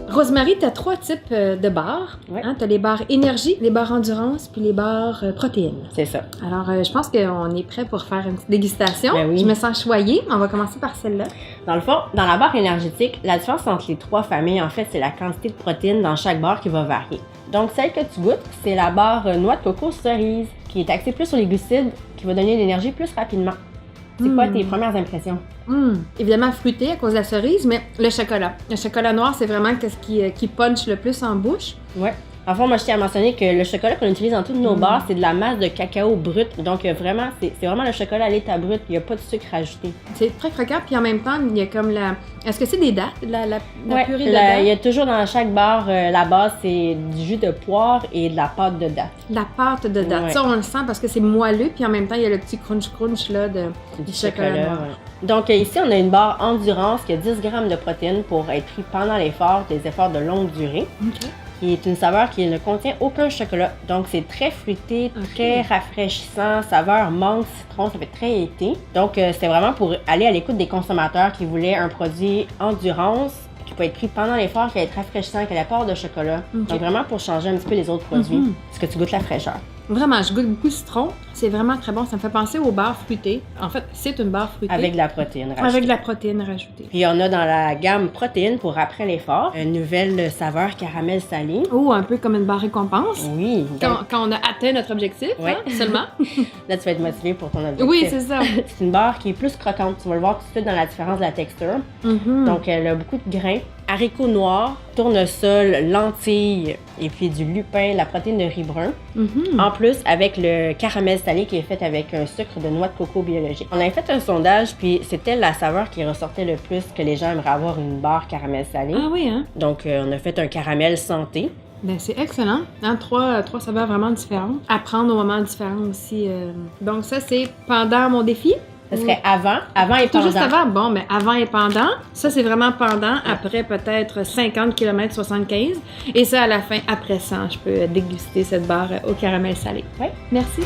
Rosemary, tu as 3 types de barres. Ouais. Hein? Tu as les barres énergie, les barres endurance, puis les barres protéines. C'est ça. Alors, je pense qu'on est prêt pour faire une petite dégustation. Ben oui. Je me sens choyée. On va commencer par celle-là. Dans le fond, dans la barre énergétique, la différence entre les 3 familles, en fait, c'est la quantité de protéines dans chaque barre qui va varier. Donc, celle que tu goûtes, c'est la barre noix de coco cerise, qui est axée plus sur les glucides, qui va donner l'énergie plus rapidement. C'est quoi tes premières impressions? Évidemment fruité à cause de la cerise, mais le chocolat. Le chocolat noir, c'est vraiment ce qui punch le plus en bouche. Ouais. En fait, moi, je tiens à mentionner que le chocolat qu'on utilise dans toutes nos barres, c'est de la masse de cacao brut. Donc, vraiment, c'est vraiment le chocolat à l'état brut. Il n'y a pas de sucre ajouté. C'est très croquant, puis en même temps, il y a comme la... Est-ce que c'est des dattes, la Ouais, purée de dattes? il y a toujours dans chaque barre, la base, c'est du jus de poire et de la pâte de dattes. La pâte de dattes. Ouais. Ça, on le sent parce que c'est moelleux, puis en même temps, il y a le petit crunch là du chocolat noir. Ouais. Donc, ici, on a une barre endurance qui a 10 grammes de protéines pour être pris pendant l'effort, des efforts de longue durée. OK. Qui est une saveur qui ne contient aucun chocolat. Donc, c'est très fruité, très rafraîchissant, saveur mangue, citron, ça fait très été. Donc, c'est vraiment pour aller à l'écoute des consommateurs qui voulaient un produit endurance, qui peut être pris pendant l'effort, qui va être rafraîchissant, qui a l'apport de chocolat. OK. Donc, vraiment pour changer un petit peu les autres produits, parce que tu goûtes la fraîcheur. Vraiment, je goûte beaucoup le citron. C'est vraiment très bon. Ça me fait penser aux barres fruitées. En fait, c'est une barre fruitée. Avec de la protéine rajoutée. Avec de la protéine rajoutée. Puis on a dans la gamme protéines pour après l'effort, une nouvelle saveur caramel salé. Oh, un peu comme une barre récompense. Oui. Quand on a atteint notre objectif, Ouais. seulement. Là, tu vas être motivé pour ton objectif. Oui, c'est ça. C'est une barre qui est plus croquante. Tu vas le voir tout de suite dans la différence de la texture. Donc, elle a beaucoup de grains. Haricots noirs, tournesol, lentilles et puis du lupin, la protéine de riz brun. En plus, avec le caramel salé qui est fait avec un sucre de noix de coco biologique. On avait fait un sondage, puis c'était la saveur qui ressortait le plus que les gens aimeraient avoir une barre caramel salé. Ah oui, hein? Donc, on a fait un caramel santé. Ben, c'est excellent. Hein? Trois saveurs vraiment différentes. À prendre au moment différent aussi. Donc ça, c'est pendant mon défi. Ce serait avant et Tout pendant. juste avant, bon, mais avant et pendant. Ça, c'est vraiment pendant, après peut-être 50 km 75. Et ça, à la fin, après 100, je peux déguster cette barre au caramel salé. Oui. Merci.